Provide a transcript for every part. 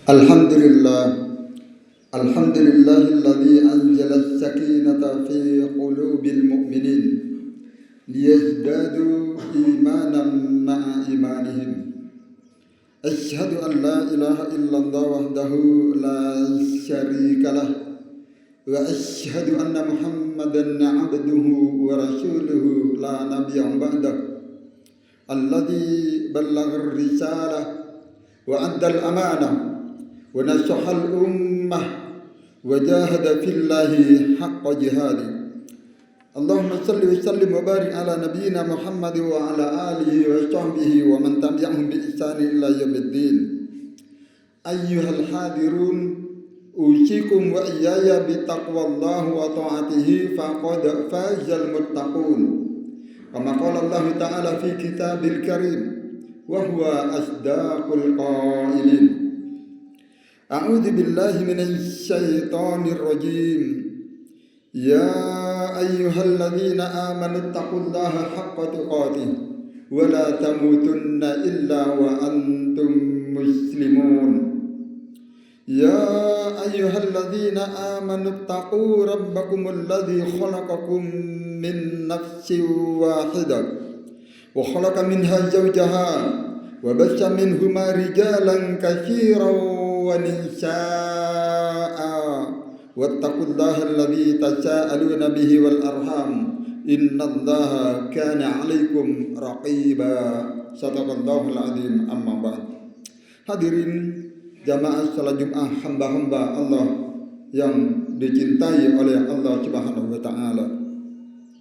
Alhamdulillah, alhamdulillahilladzi anzala as-sakinata fi qulubil mu'minin liyazdadu imanan ma'a imanihim. Asyhadu an la ilaha illallah wahdahu la syarikalah wa asyhadu anna Muhammadan 'abduhu wa rasuluhu la nabiyya ba'dah. Alladzi ballagha ar-risalah wa adda al-amanah wa nasahal ummah wa jahada fillahi haqqa jihadi. Allahumma salli wa sallim wa barik ala nabiyyina Muhammad wa ala alihi wa sahbihi wa man tabi'ahum bi ihsani ila yaumiddin. Ayyuhal hadirun, usikum wa iyaya bi taqwallahi wa ta'atihi faqad fazal muttaqun. Kama qala Allah ta'ala fi kitabil karim wa huwa asdaqul qailin. A'udzu billahi minasy syaithanir rajim. Ya ayyuhalladzina amanu taqullaha haqqa tuqatih wa la tamutunna illa wa antum muslimun. Ya ayyuhalladzina amanu taqu rabbakumul ladzi khalaqakum min nafsin wahidah wa khalaqa minha zawjaha wa bassa minhuma rijalan katsiran wa nisaa wattaqullaha alladzi tasaaluna bihi wal arham innallaha kana 'alaikum raqiba. Shadaqallahul azim. Amma ba'd. Hadirin jamaah salat Jumat, hamba-hamba Allah yang dicintai oleh Allah Subhanahu wa taala.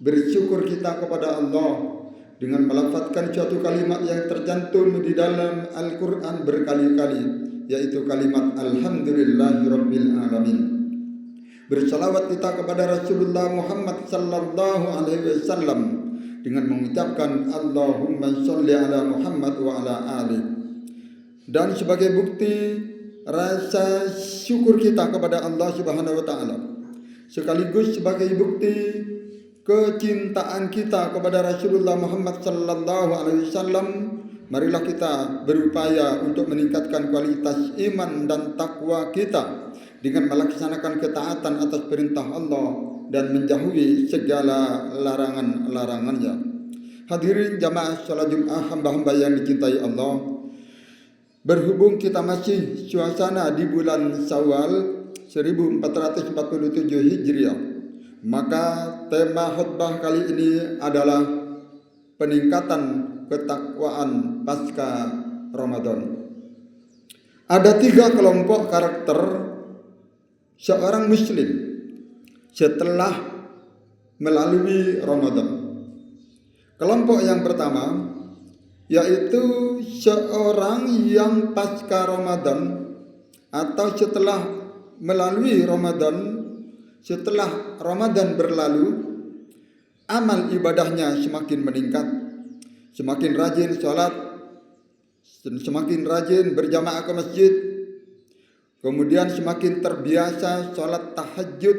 Bersyukur kita kepada Allah dengan melafazkan suatu kalimat yang tercantum di dalam Al-Qur'an berkali-kali, yaitu kalimat alhamdulillahirabbil alamin. Bersalawat kita kepada Rasulullah Muhammad sallallahu alaihi wasallam dengan mengucapkan Allahumma sholli ala Muhammad wa ala ali. Dan sebagai bukti rasa syukur kita kepada Allah Subhanahu wa taala, sekaligus sebagai bukti kecintaan kita kepada Rasulullah Muhammad sallallahu alaihi wasallam, marilah kita berupaya untuk meningkatkan kualitas iman dan takwa kita dengan melaksanakan ketaatan atas perintah Allah dan menjauhi segala larangan-larangannya. Hadirin jamaah salat Jumat, hamba-hamba yang dicintai Allah, berhubung kita masih suasana di bulan Syawal 1447 Hijriah, maka tema khutbah kali ini adalah peningkatan ketakwaan pasca Ramadan. Ada 3 kelompok karakter seorang muslim setelah melalui Ramadan. Kelompok yang pertama yaitu seorang yang pasca Ramadan atau setelah melalui Ramadan, setelah Ramadan berlalu, amal ibadahnya semakin meningkat, semakin rajin sholat, semakin rajin berjamaah ke masjid, kemudian semakin terbiasa sholat tahajud,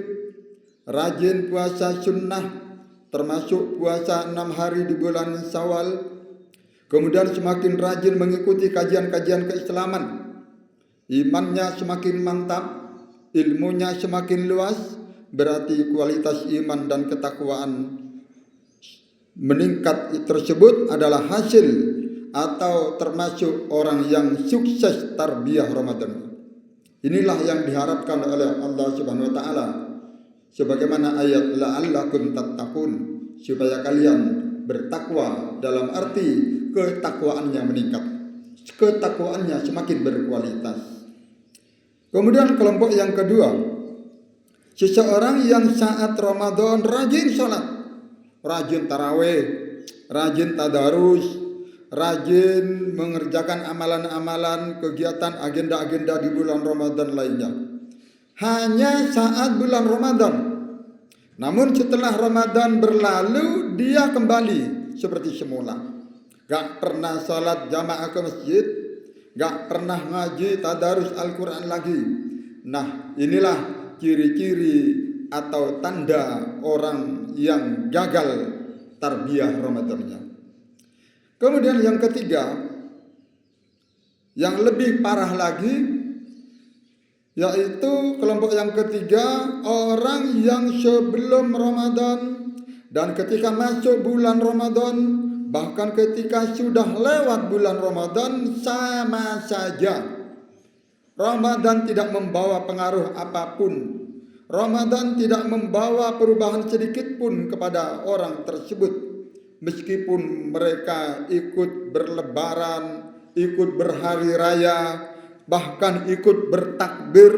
rajin puasa sunnah, termasuk puasa 6 hari di bulan Syawal, kemudian semakin rajin mengikuti kajian-kajian keislaman, imannya semakin mantap, ilmunya semakin luas, berarti kualitas iman dan ketakwaan meningkat tersebut adalah hasil atau termasuk orang yang sukses tarbiyah Ramadan. Inilah yang diharapkan oleh Allah Subhanahu wa taala sebagaimana ayat la'allakum tattaqun, supaya kalian bertakwa, dalam arti ketakwaannya meningkat, ketakwaannya semakin berkualitas. Kemudian kelompok yang kedua, seseorang yang saat Ramadan rajin sholat, rajin taraweh, rajin tadarus, rajin mengerjakan amalan-amalan, kegiatan, agenda-agenda di bulan Ramadan lainnya. Hanya saat bulan Ramadan. Namun setelah Ramadan berlalu, dia kembali seperti semula. Gak pernah sholat jamaah ke masjid, gak pernah ngaji tadarus Al-Quran lagi. Nah, inilah ciri-ciri atau tanda orang yang gagal tarbiyah Ramadannya. Kemudian yang ketiga, yang lebih parah lagi, Yaitu kelompok yang ketiga, orang yang sebelum Ramadan dan ketika masuk bulan Ramadan, bahkan ketika sudah lewat bulan Ramadan sama saja. Ramadan tidak membawa pengaruh apapun. Ramadan tidak membawa perubahan sedikit pun kepada orang tersebut. Meskipun mereka ikut berlebaran, ikut berhari raya, bahkan ikut bertakbir,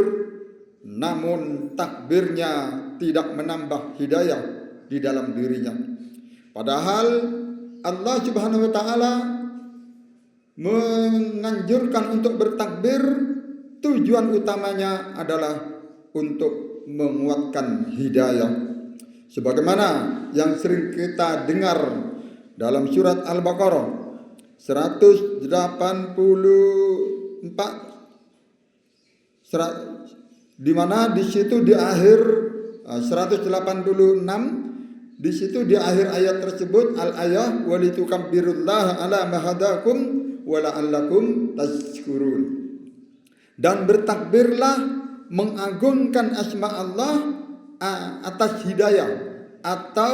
namun takbirnya tidak menambah hidayah di dalam dirinya. Padahal Allah Subhanahu wa taala menganjurkan untuk bertakbir, tujuan utamanya adalah untuk menguatkan hidayah. Sebagaimana yang sering kita dengar dalam surat Al-Baqarah 184, di mana di situ di akhir 186, di situ di akhir ayat tersebut al-ayah walitukabbirullaha ala ma hadakum wa la'allakum tashkurun. Dan bertakbirlah mengagungkan asma Allah atas hidayah atau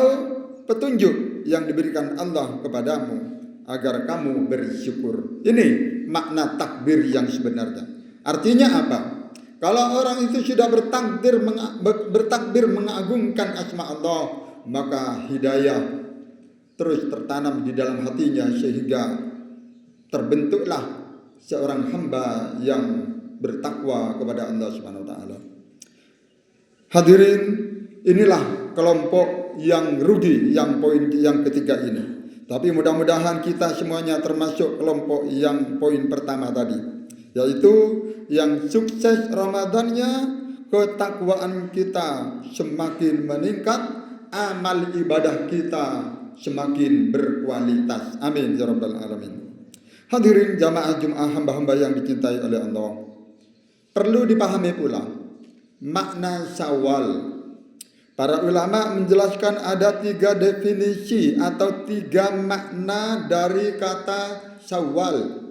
petunjuk yang diberikan Allah kepadamu agar kamu bersyukur. Ini makna takbir yang sebenarnya. Artinya apa? Kalau orang itu sudah bertakbir mengagungkan asma Allah, maka hidayah terus tertanam di dalam hatinya sehingga terbentuklah seorang hamba yang bertakwa kepada Allah Subhanahu wa taala. Hadirin, inilah kelompok yang rugi yang poin yang ketiga ini. Tapi mudah-mudahan kita semuanya termasuk kelompok yang poin pertama tadi, yaitu yang sukses Ramadannya, ketakwaan kita semakin meningkat, amal ibadah kita semakin berkualitas. Amin ya rabbal alamin. Hadirin jamaah Jumat, hamba-hamba yang dicintai oleh Allah, perlu dipahami pula makna Syawal. Para ulama menjelaskan ada 3 definisi atau 3 makna dari kata Syawal.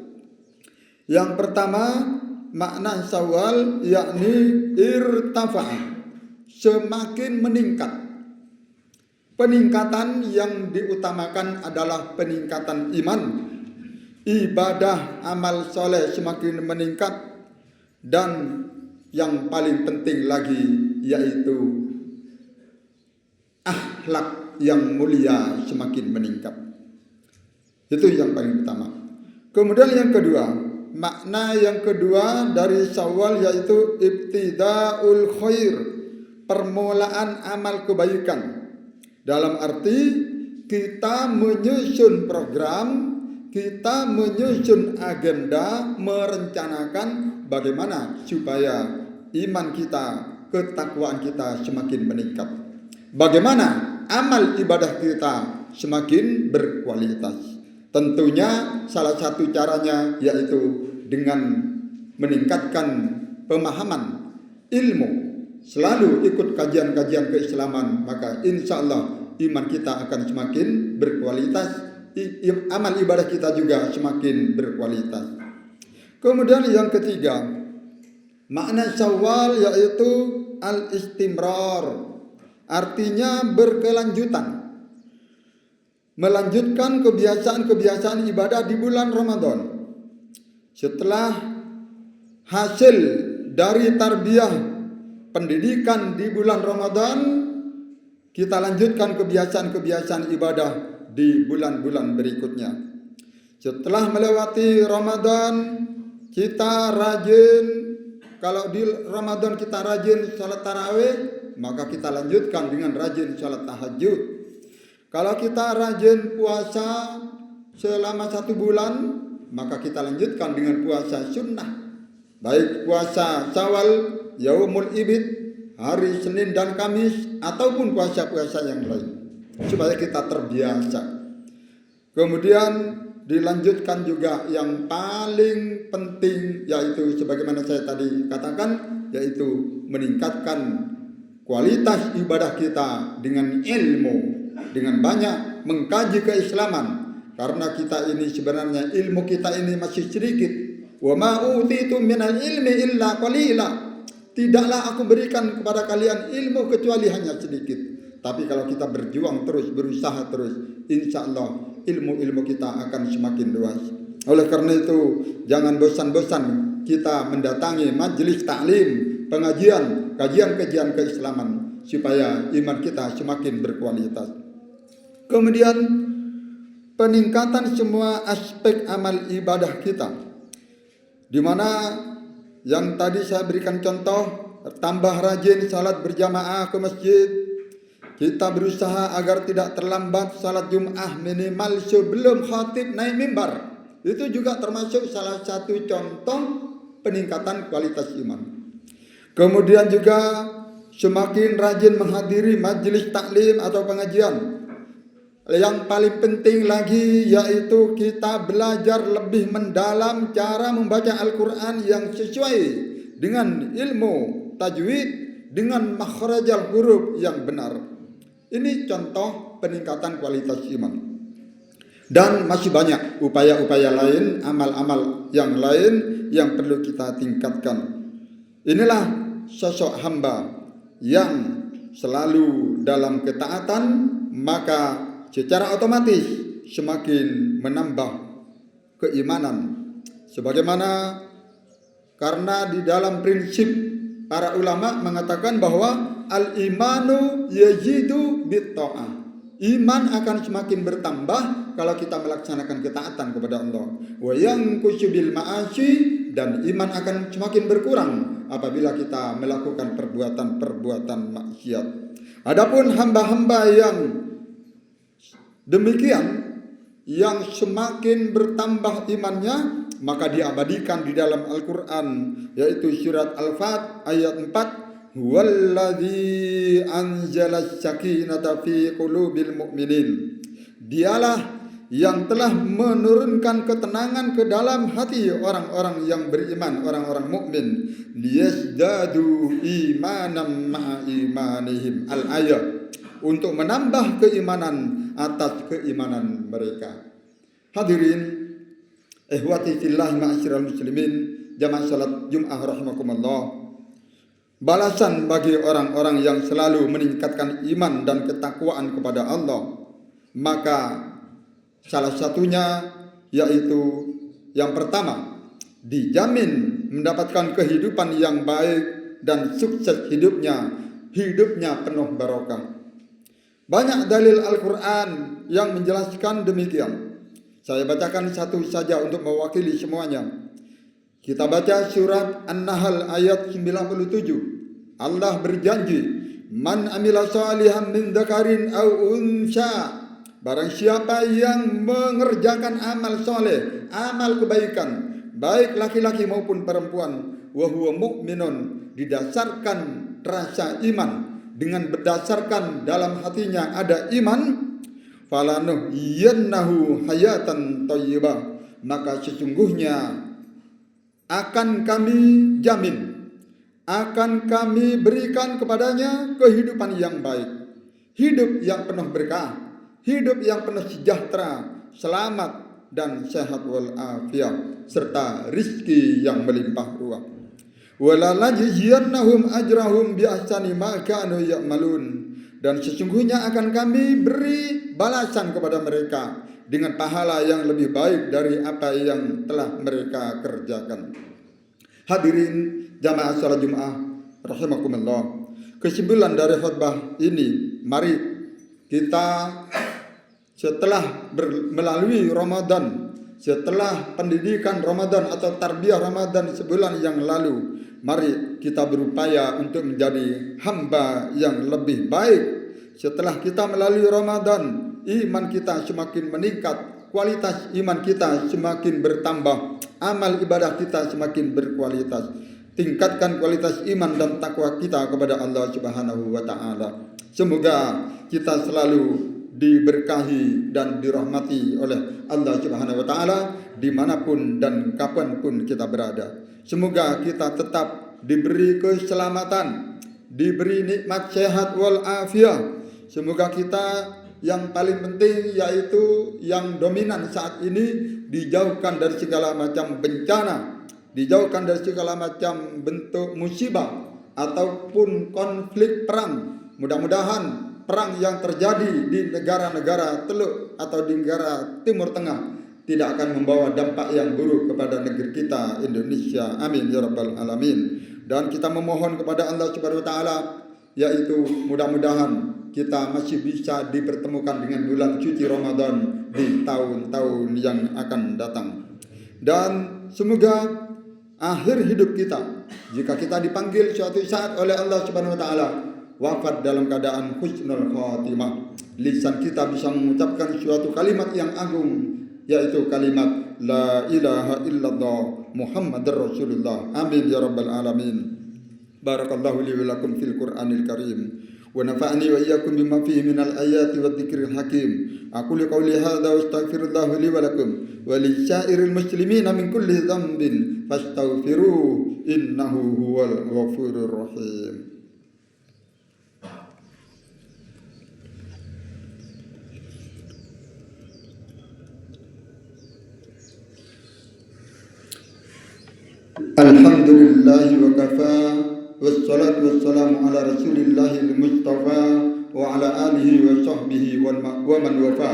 Yang pertama, makna Syawal yakni irtafa'a, semakin meningkat. Peningkatan yang diutamakan adalah peningkatan iman, ibadah, amal soleh semakin meningkat, dan yang paling penting lagi yaitu akhlak yang mulia semakin meningkat. Itu yang paling utama. Kemudian yang kedua, makna yang kedua dari Syawal yaitu ibtidaul khair, permulaan amal kebaikan. Dalam arti kita menyusun program, kita menyusun agenda, merencanakan bagaimana supaya iman kita, ketakwaan kita semakin meningkat. Bagaimana amal ibadah kita semakin berkualitas. Tentunya salah satu caranya yaitu dengan meningkatkan pemahaman ilmu. Selalu ikut kajian-kajian keislaman, maka insya Allah iman kita akan semakin berkualitas, amal ibadah kita juga semakin berkualitas. Kemudian yang ketiga, makna Syawal yaitu al-istimrar, artinya berkelanjutan, melanjutkan kebiasaan-kebiasaan ibadah di bulan Ramadan. Setelah hasil dari tarbiyah pendidikan di bulan Ramadan, kita lanjutkan kebiasaan-kebiasaan ibadah di bulan-bulan berikutnya. Setelah melewati Ramadan, kita rajin, kalau di Ramadan kita rajin salat tarawih, maka kita lanjutkan dengan rajin salat tahajud. Kalau kita rajin puasa selama 1 bulan, maka kita lanjutkan dengan puasa sunnah. Baik puasa Syawal, Yaumul Ibid, hari Senin dan Kamis, ataupun puasa-puasa yang lain, supaya kita terbiasa. Kemudian dilanjutkan juga yang paling penting, yaitu sebagaimana saya tadi katakan, yaitu meningkatkan kualitas ibadah kita dengan ilmu, dengan banyak mengkaji keislaman. Karena kita ini sebenarnya ilmu kita ini masih sedikit. Wa ma utitum minal ilmi illa qalila. tidaklah aku berikan kepada kalian ilmu kecuali hanya sedikit. Tapi kalau kita berjuang terus, berusaha terus, insya Allah ilmu-ilmu kita akan semakin luas. Oleh karena itu, jangan bosan-bosan kita mendatangi majelis taklim, pengajian, kajian-kajian keislaman, supaya iman kita semakin berkualitas. Kemudian peningkatan semua aspek amal ibadah kita, di mana yang tadi saya berikan contoh, tambah rajin salat berjamaah ke masjid. Kita berusaha agar tidak terlambat salat Jum'ah minimal sebelum khatib naik mimbar. Itu juga termasuk salah satu contoh peningkatan kualitas iman. Kemudian juga semakin rajin menghadiri majelis taklim atau pengajian. Yang paling penting lagi yaitu kita belajar lebih mendalam cara membaca Al-Quran yang sesuai dengan ilmu tajwid, dengan makhrajal huruf yang benar. Ini contoh peningkatan kualitas iman. Dan masih banyak upaya-upaya lain, amal-amal yang lain yang perlu kita tingkatkan. Inilah sosok hamba yang selalu dalam ketaatan, maka secara otomatis semakin menambah keimanan. Sebagaimana karena di dalam prinsip para ulama mengatakan bahwa al-imanu yazidu bit-ta'ah. Iman akan semakin bertambah kalau kita melaksanakan ketaatan kepada Allah. Wa yanqusu bil ma'asi, dan iman akan semakin berkurang apabila kita melakukan perbuatan-perbuatan maksiat. Adapun hamba-hamba yang demikian, yang semakin bertambah imannya, maka diabadikan di dalam Al-Quran, yaitu surat Al-Fat ayat 4. Huwallazi anzalas sakinata fi qulubil mu'minin. Dialah yang telah menurunkan ketenangan ke dalam hati orang-orang yang beriman, orang-orang mukmin. Liyazdadu imanan ma'a imanihim. Al-ayat, untuk menambah keimanan atas keimanan mereka. Hadirin ihwati fillah ma'asyiral muslimin, jamaah salat Jum'ah rahimakumullah. Balasan bagi orang-orang yang selalu meningkatkan iman dan ketakwaan kepada Allah, maka salah satunya yaitu yang pertama, dijamin mendapatkan kehidupan yang baik dan sukses hidupnya penuh barokah. Banyak dalil Al-Quran yang menjelaskan demikian. Saya bacakan satu saja untuk mewakili semuanya. Kita baca surat An-Nahl ayat 97. Allah berjanji, man amila salihan min dzakarin aw unsa. Barang siapa yang mengerjakan amal soleh, amal kebaikan, baik laki-laki maupun perempuan, wa huwa mu'minun, didasarkan rasa iman, dengan berdasarkan dalam hatinya ada iman, falanuhyiyannahu hayatan thayyibah, maka sesungguhnya akan kami jamin, akan kami berikan kepadanya kehidupan yang baik, hidup yang penuh berkah, hidup yang penuh sejahtera, selamat dan sehat walafiat, serta rizki yang melimpah ruah. Walalajziyannahum ajrahum bi ahsani ma kanu ya'malun, dan sesungguhnya akan kami beri balasan kepada mereka dengan pahala yang lebih baik dari apa yang telah mereka kerjakan. Hadirin jamaah salat Jumat rahimakumullah. Kesimpulan dari khutbah ini, mari kita setelah melalui Ramadan, setelah pendidikan Ramadan atau tarbiyah Ramadan sebulan yang lalu, mari kita berupaya untuk menjadi hamba yang lebih baik. Setelah kita melalui Ramadan, iman kita semakin meningkat, kualitas iman kita semakin bertambah, amal ibadah kita semakin berkualitas. Tingkatkan kualitas iman dan takwa kita kepada Allah Subhanahu wa taala. Semoga kita selalu diberkahi dan dirahmati oleh Allah Subhanahu wa taala dimanapun dan kapanpun kita berada. Semoga kita tetap diberi keselamatan, diberi nikmat sehat wal afiat. Semoga kita yang paling penting, yaitu yang dominan saat ini, dijauhkan dari segala macam bencana, dijauhkan dari segala macam bentuk musibah, ataupun konflik perang. Mudah-mudahan perang yang terjadi di negara-negara Teluk atau di negara Timur Tengah tidak akan membawa dampak yang buruk kepada negeri kita Indonesia. Amin ya rabbal alamin. Dan kita memohon kepada Allah Subhanahu wa taala, yaitu mudah-mudahan kita masih bisa dipertemukan dengan bulan suci Ramadan di tahun-tahun yang akan datang. Dan semoga akhir hidup kita, jika kita dipanggil suatu saat oleh Allah Subhanahu wa taala, wafat dalam keadaan husnul khatimah, lisan kita bisa mengucapkan suatu kalimat yang agung, yaitu kalimat la ilaha illallah Muhammadar Rasulullah. Amin ya rabbal alamin. Barakallahu li wa lakum fil Qur'anil Karim wa nafa'ani wa iyyakum bima fihi minal ayati wadh-dhikril hakim. Aqulu qawli hadza wa astaghfirullah li wa lakum wa li sa'iril muslimina min kulli dhanbin fastaghfiruhu innahu huwal ghafurur rahim. Alhamdulillahi wa kafa, wassalatu wassalamu ala rasulillahil mustafa wa ala alihi wa sahbihi wa man wafa.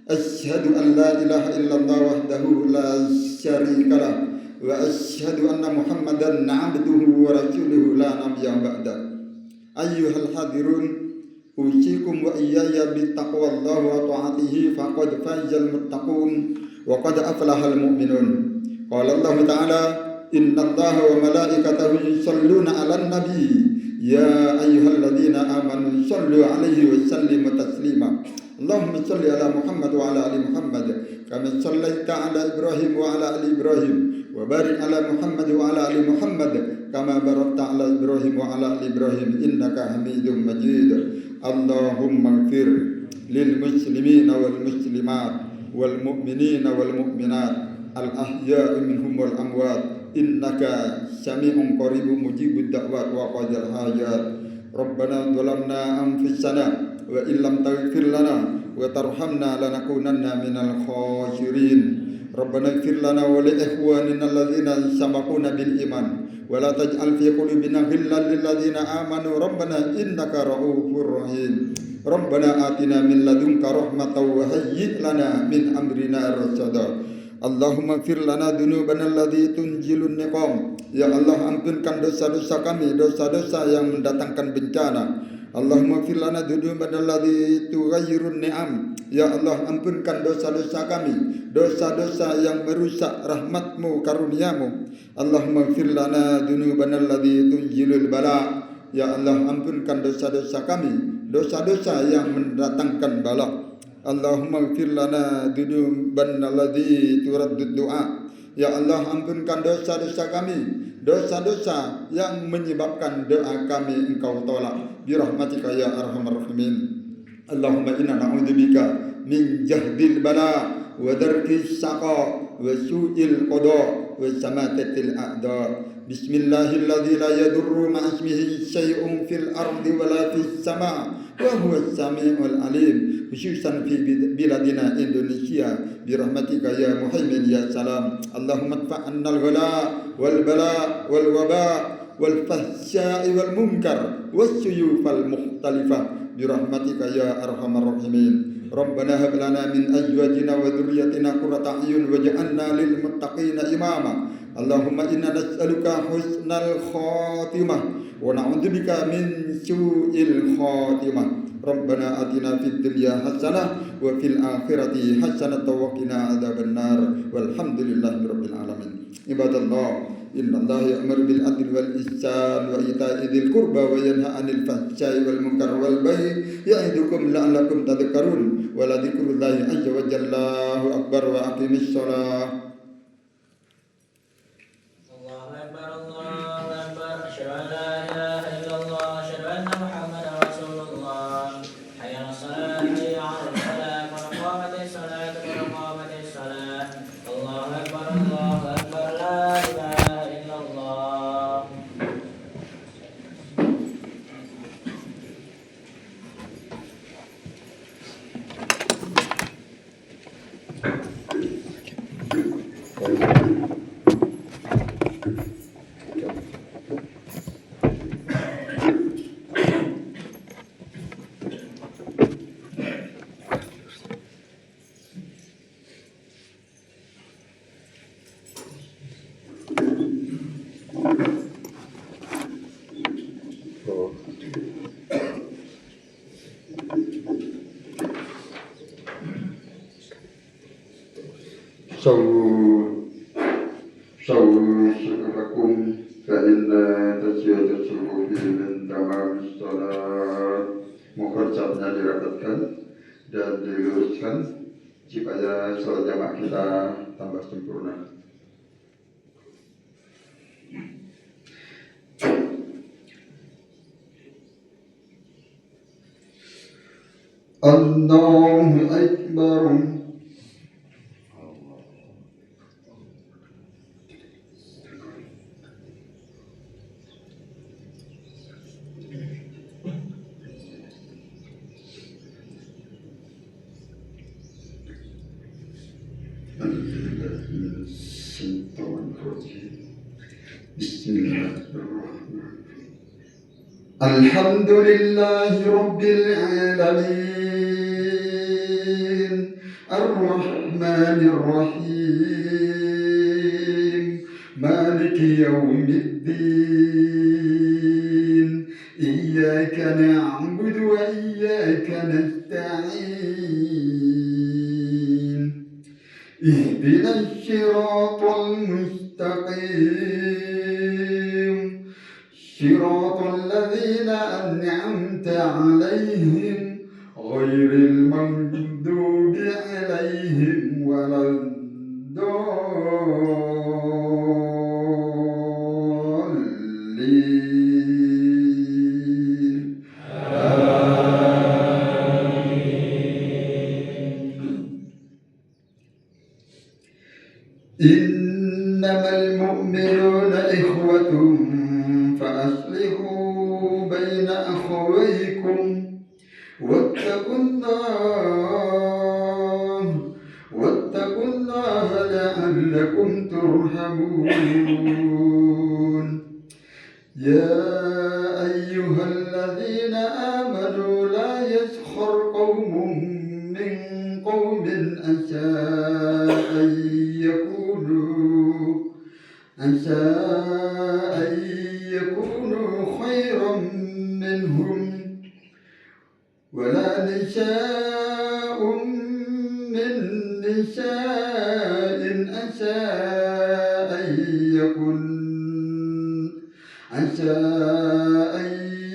Asyhadu an la ilaha illallah wahdahu la syarika lah wa asyhadu anna Muhammadan abduhu wa rasuluhu la nabiyya ba'da. Ayyuhal hadirun, usikum wa iyaya bittaqwallahi wa ta'atihi faqad fazal muttaqun wa qad aflahal mu'minun. Qala Allah Ta'ala, Inna Allaha wa malaikatahu yusalluna 'alan nabi ya ayyuhalladzina amanu sallu 'alaihi wa sallimu taslima. Allahumma salli ala Muhammad wa ala ali Muhammad kama sallaita ala Ibrahim wa ala ali Ibrahim wa barik ala Muhammad wa ala ali Muhammad kama barakta ala Ibrahim wa ala ali Ibrahim innaka Hamidum Majid. Allahumma ighfir lil muslimina wal muslimat wal mu'minina wal mu'minat al ahya'i minhum wal amwat innaka sami'un qaribun mujibud da'wat wa qadil hajat. Rabbana dhalamna anfusana wa illam taghfir lana wa tarhamna lanakunanna minal khasirin. Rabbana ighfir lana wa li ikhwanina alladhina sabaquna bil iman wa la taj'al fi qulubina ghillan lil ladzina amanu rabbana innaka ra'ufur rahim. Rabbana atina min ladunka rahmatan wa hayyi' lana min amrina rasada. Allahumma fir lana dunubana alladhi tunjilun niqam. Ya Allah, ampunkan dosa-dosa kami, dosa-dosa yang mendatangkan bencana. Allahumma fir lana dunubana alladhi tughayyirun ni'am. Ya Allah, ampunkan dosa-dosa kami, dosa-dosa yang merusak rahmatmu, karuniamu. Allahumma fir lana dunubana alladhi tunjilul bala. Ya Allah, ampunkan dosa-dosa kami, dosa-dosa yang mendatangkan bala. Allahumma ighfir lana dunuban alladhi turaddud du'a. Ya Allah, ampunkan dosa-dosa kami, dosa-dosa yang menyebabkan doa kami Engkau tolak. Bi rahmatika ya arhamar rahimin. Allahumma inna na'udzubika min jahdil bala wa darkis saqa wa su'il qada wa samatatil a'da. Bismillahilladzi la yadurru ma'asmihi syai'un fil ardi wa la fis sama' wa huwas sami'ul alim, khususan fi biladina Indonesia bi rahmatika ya muhaimin ya salam. Allahumma adfa'annal ghala wal bala wal waba wal fahsya'i wal munkar was suyufal mukhtalifah bi rahmatika ya arhamar rahimin. Rabbana hab lana min azwajina wa dhurriyyatina qurrata a'yun waj'alna lil muttaqina imama. Allahumma inna nas'aluka husnal khatimah wa na'udzubika min su'il khatimah. Rabbana atina fid dunya hasanah wa fil akhirati hasanah wa qina adzabannar. Walhamdulillahirabbil alamin. Ibadallah, innallaha ya'muru bil adli wal ihsan wa ita'i dzil qurba wa yanha 'anil fahsya'i wal munkar wal baghi ya'idukum la'allakum tadhakkarun. Wa la dzikrullahi azza wa jalla akbar wa aqimis shalah. سووا صدوركم فإن تزيد الصفوف من تمام الصلاة. Mohon capnya dirapatkan dan diluruskan supaya sholat jamaah kita tambah sempurna. Allahu Akbar. الحمد لله رب العالمين الرحمن الرحيم مالك يوم الدين إياك نعبد وإياك نستعين اهدنا الصراط المستقيم صراط الذين أنعمت عليهم غير المغضوب عليهم ولا الضالين. إنما المؤمنون إخوة فأصلحوا بين أخويكم واتقوا الله لعلكم ترحمون. يا أيها الذين آمنوا لا يسخر قوم من قوم عسى أن يكونوا خيرا منهم ولا نساء من نساء عسى أن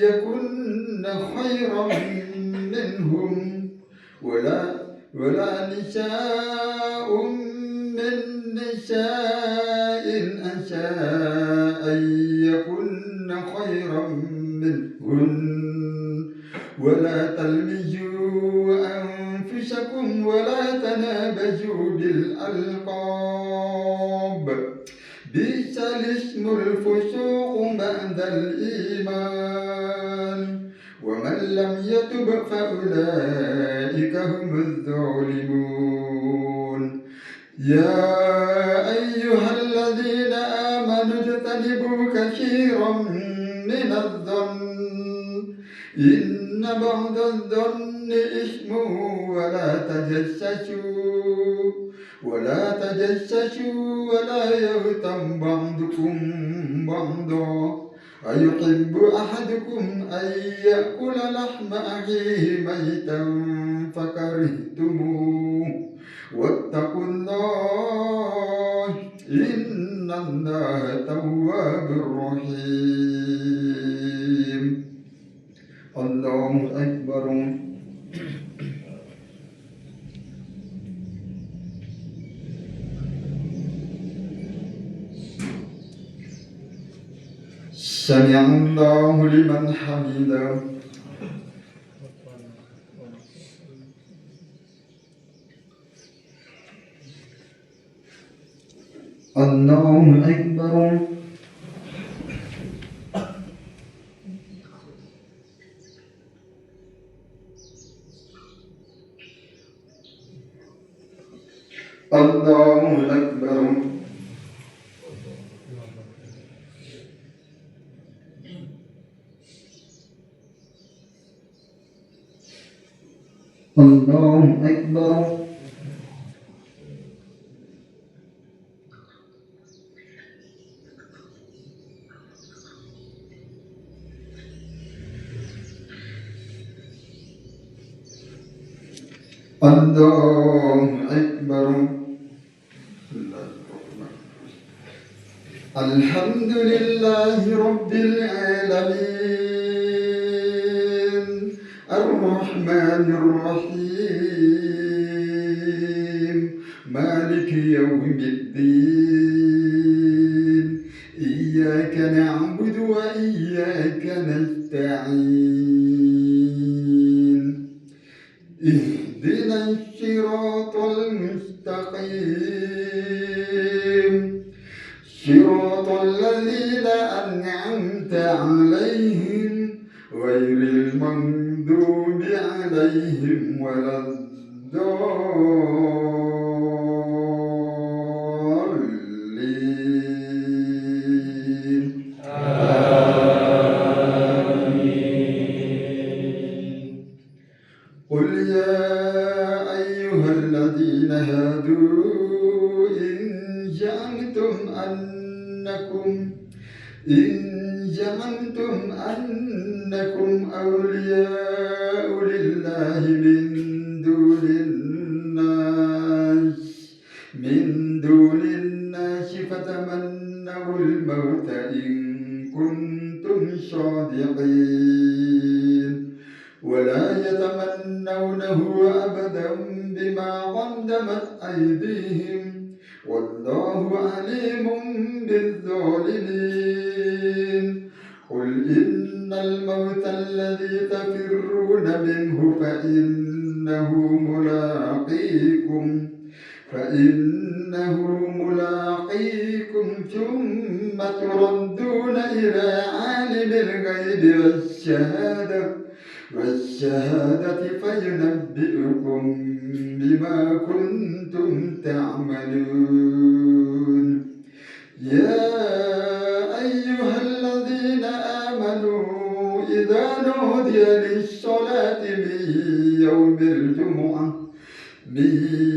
يكن خيرا منهم ولا نساء من نساء عسى أن يكن خيرا منهن ولا تلمزوا أنفسكم ولا تنابزوا بالألقاب بئس الاسم الفسوق بعد الإيمان ومن لم يتب فأولئك هم الظالمون. يا أيها الذين آمنوا اجتنبوا كثيرا من الظن إن بعض الظن إثم ولا تجسسوا ولا يغتب بعضكم بعضا أيحب أحدكم أن يأكل لحم أخيه ميتا فكرهتموه واتقوا الله إن الله تواب رحيم. الله أكبر. سمع الله لمن حمده. الله أكبر. الله أكبر. الله أكبر. Allahu Akbar. Alhamdulillahi Rabbil Alamin, Ar-Rahmanir Rahim, Maliki Yawmiddin, Iyyaka na'budu wa iyyaka nasta'in, Ihdinas siratal mustaqim, صراط الذين أنعمت عليهم غير المغضوب عليهم ولا الضالين. آمين. قل يا أيها الذين هادوا إن زعمتم أنكم أولياء لله من دون الناس فتمنوا الموت إن كنتم صادقين ولا يتمنونه أبدا بما قدمت أيديهم والله عليم بالظالمين. قل إن الموت الذي تفرون منه فإنه ملاقيكم ثم تردون إلى عالم الغيب والشهادة فينبئكم بما كنتم تعملون. يا أيها الذين آمنوا إذا نودي للصلاة من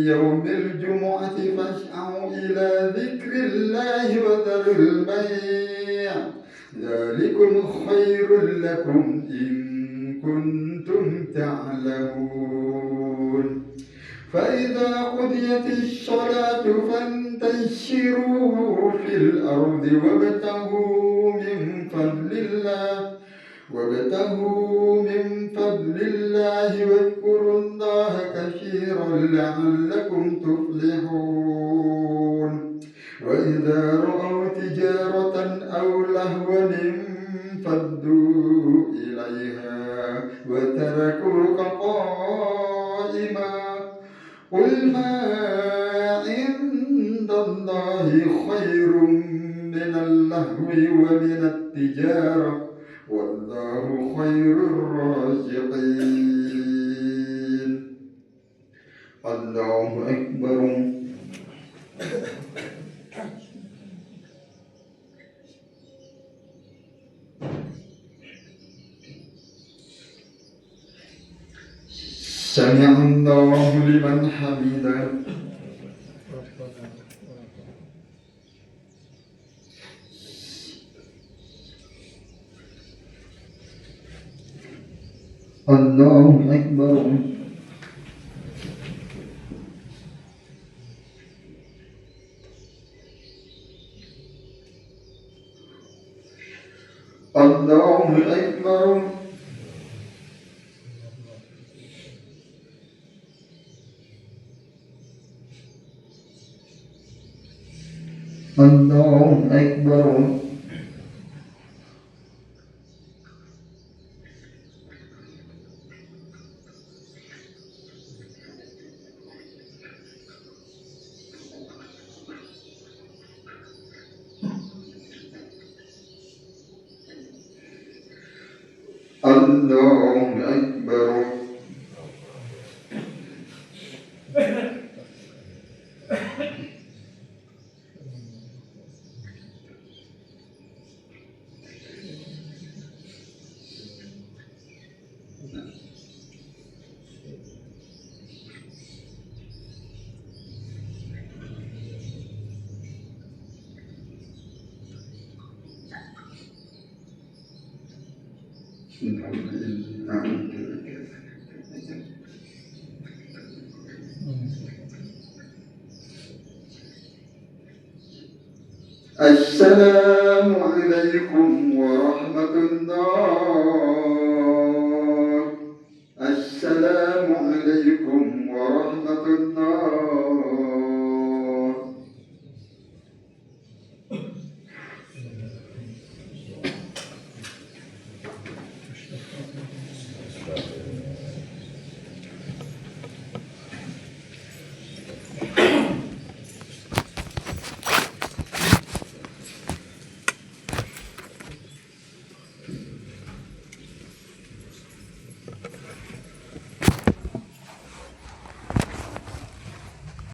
يوم الجمعة فاسعوا إلى ذكر الله وذروا البيع ذلكم خير لكم إن كنتم تعلمون. فإذا قضيت الصلاة فانتشروا في الأرض وابتغوا من فضل الله واذكروا الله كثيرا لعلكم تفلحون. وإذا رأوا تجارة أو لهوا انفضوا إليها وتركوك قائما. قل ما عند الله خير من اللهو ومن التجارة والله خير الرازقين. الله أكبر. سمع الله لمن حمده. الله أكبر. الله أكبر. الله أكبر. الله أكبر. Assalamualaikum warahmatullahi